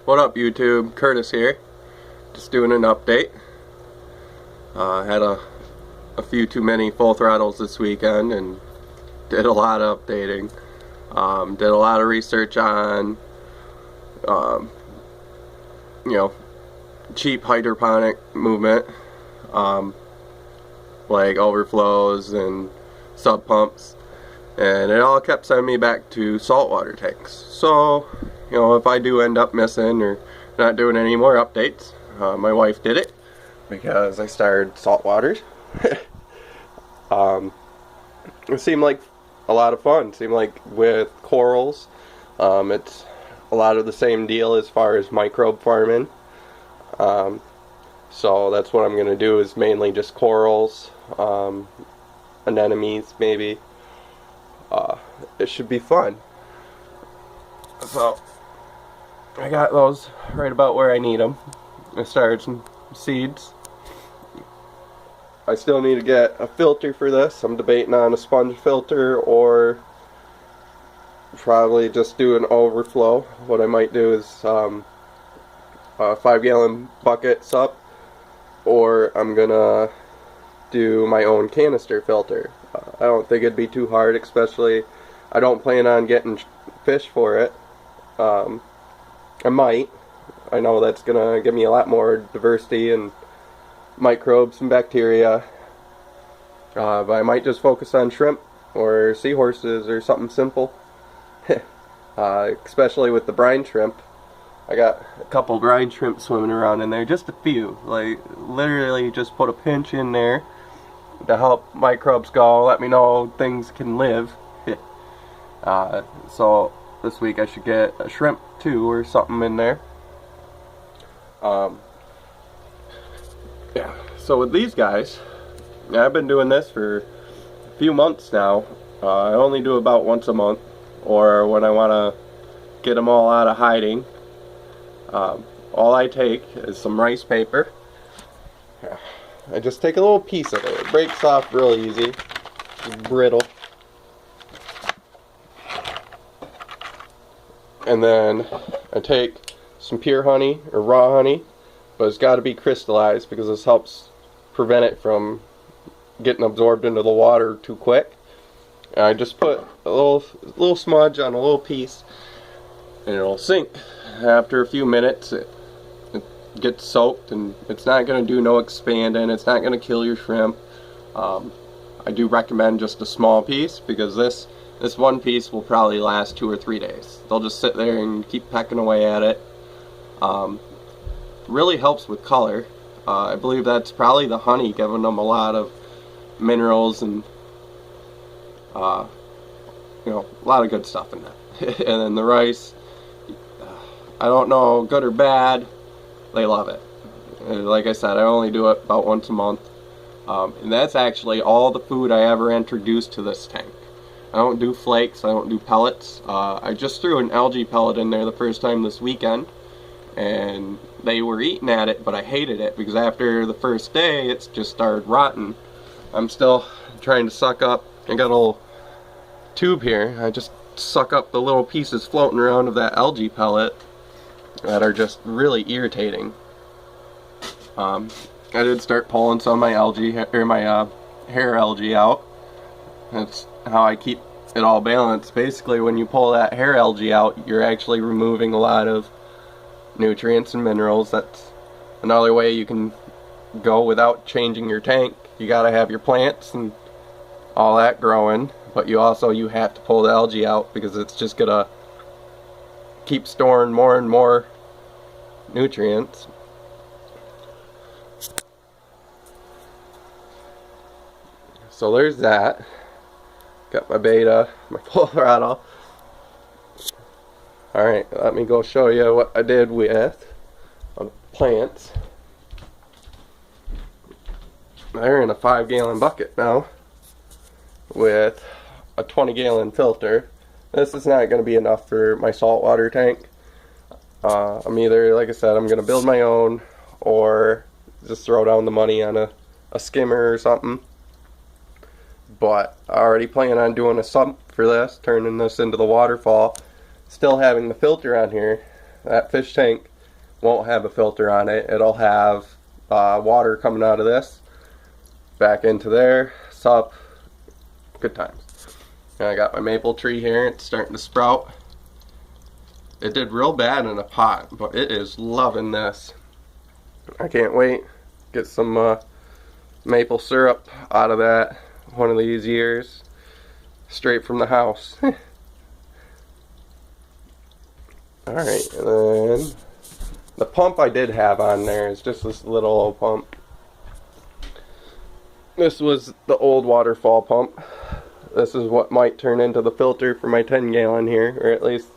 What up, YouTube? Curtis here. Just doing an update. Had a few too many full throttles this weekend and did a lot of updating. Did a lot of research on, you know, cheap hydroponic movement, like overflows and sub pumps, and it all kept sending me back to saltwater tanks. So, you know, if I do end up missing or not doing any more updates, my wife did it because I started saltwater. It seemed like a lot of fun. It seemed like with corals, it's a lot of the same deal as far as microbe farming. So that's what I'm going to do, is mainly just corals, anemones maybe. It should be fun. So I got those right about where I need them. I started some seeds. I still need to get a filter for this. I'm debating on a sponge filter or probably just do an overflow. What I might do is a 5-gallon bucket sup, or I'm gonna do my own canister filter. I don't think it'd be too hard, especially I don't plan on getting fish for it. I might. I know that's gonna give me a lot more diversity and microbes and bacteria, but I might just focus on shrimp or seahorses or something simple. Especially with the brine shrimp. I got a couple brine shrimp swimming around in there, just a few. Like, literally just put a pinch in there to help microbes go, let me know things can live. So this week I should get a shrimp too or something in there. Yeah, so with these guys, I've been doing this for a few months now. I only do about once a month, or when I want to get them all out of hiding. All I take is some rice paper. I just take a little piece of it. It breaks off real easy. It's brittle. And then I take some pure honey or raw honey, but it's got to be crystallized because this helps prevent it from getting absorbed into the water too quick. And I just put a little smudge on a little piece, and it'll sink. After a few minutes, it gets soaked, and it's not going to do no expanding. It's not going to kill your shrimp. I do recommend just a small piece, because this one piece will probably last 2 or 3 days. They'll just sit there and keep pecking away at it. Really helps with color. I believe that's probably the honey giving them a lot of minerals and you know, a lot of good stuff in that. And then the rice, I don't know, good or bad, they love it. And like I said, I only do it about once a month. And that's actually all the food I ever introduced to this tank. I don't do flakes, I don't do pellets. I just threw an algae pellet in there the first time this weekend, and they were eating at it, but I hated it because after the first day it's just started rotting. I'm still trying to suck up. I got a little tube here. I just suck up the little pieces floating around of that algae pellet that are just really irritating. I did start pulling some of my algae, or my hair algae out. That's how I keep it all balanced. Basically, when you pull that hair algae out, you're actually removing a lot of nutrients and minerals. That's another way you can go without changing your tank. You gotta have your plants and all that growing, but you have to pull the algae out, because it's just gonna keep storing more and more nutrients. So there's that. Got my beta, my full throttle. Alright, let me go show you what I did with the plants. They're in a 5-gallon bucket now with a 20-gallon filter. This is not going to be enough for my saltwater tank. I'm either, like I said, I'm going to build my own, or just throw down the money on a skimmer or something. But I already plan on doing a sump for this, turning this into the waterfall. Still having the filter on here. That fish tank won't have a filter on it. It'll have water coming out of this back into there. Sup, good times. And I got my maple tree here. It's starting to sprout. It did real bad in a pot, but it is loving this. I can't wait. Get some maple syrup out of that one of these years, straight from the house. Alright, and then the pump I did have on there is just this little old pump. This was the old waterfall pump. This is what might turn into the filter for my 10-gallon here, or at least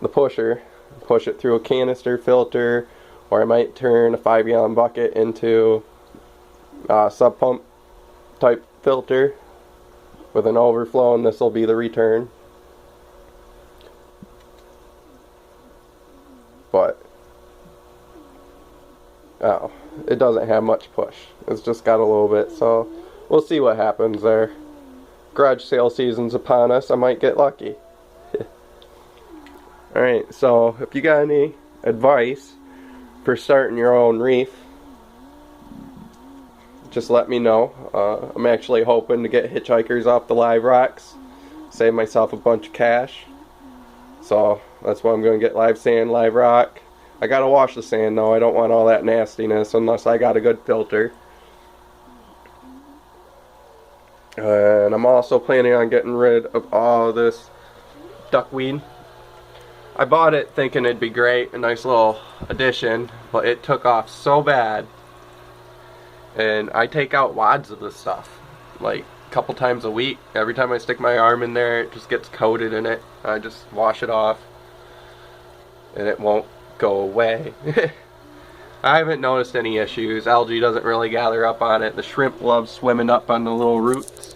the pusher. Push it through a canister filter, or I might turn a 5-gallon bucket into a sub pump type filter with an overflow, and this will be the return. But it doesn't have much push. It's just got a little bit, so we'll see what happens there. Garage sale season's upon us. I might get lucky. Alright, so if you got any advice for starting your own reef, just let me know. I'm actually hoping to get hitchhikers off the live rocks, save myself a bunch of cash. So that's why I'm going to get live sand, live rock. I gotta wash the sand though. I don't want all that nastiness unless I got a good filter. And I'm also planning on getting rid of all this duckweed. I bought it thinking it'd be great, a nice little addition, but it took off so bad. And I take out wads of this stuff like a couple times a week. Every time I stick my arm in there, it just gets coated in it. I just wash it off and it won't go away. I haven't noticed any issues. Algae doesn't really gather up on it. The shrimp love swimming up on the little roots.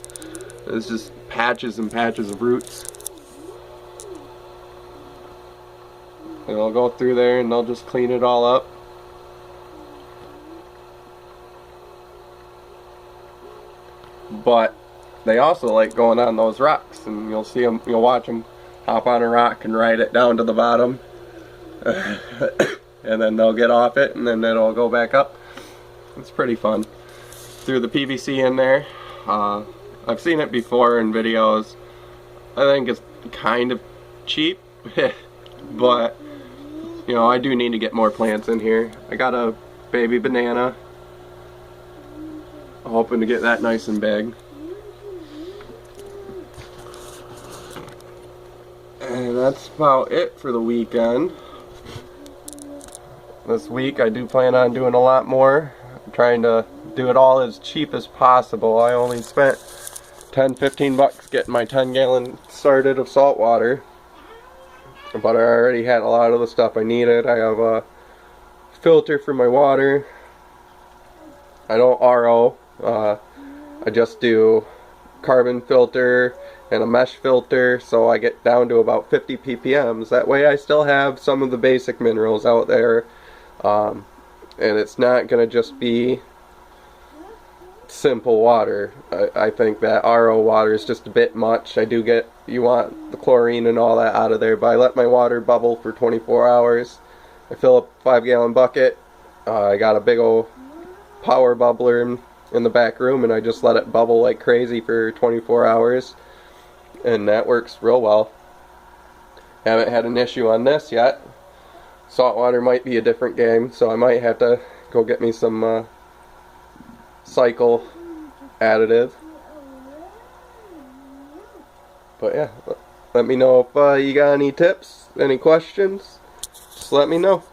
There's just patches and patches of roots. And I'll go through there and they'll just clean it all up. But they also like going on those rocks, and you'll see them, you'll watch them hop on a rock and ride it down to the bottom. And then they'll get off it and then it'll go back up. It's pretty fun. Threw the PVC in there. I've seen it before in videos. I think it's kind of cheap. But you know, I do need to get more plants in here. I got a baby banana. I'm hoping to get that nice and big. And that's about it for the weekend. This week I do plan on doing a lot more. I'm trying to do it all as cheap as possible. I only spent 10-15 bucks getting my 10-gallon started of salt water. But I already had a lot of the stuff I needed. I have a filter for my water. I don't RO. I just do carbon filter and a mesh filter, so I get down to about 50 ppms. That way I still have some of the basic minerals out there. And it's not going to just be simple water. I think that RO water is just a bit much. I do get, you want the chlorine and all that out of there, but I let my water bubble for 24 hours. I fill up a 5-gallon bucket. I got a big old power bubbler in the back room, and I just let it bubble like crazy for 24 hours. And that works real well. Haven't had an issue on this yet. Saltwater might be a different game, so I might have to go get me some cycle additive. But yeah, let me know if you got any tips, any questions. Just let me know.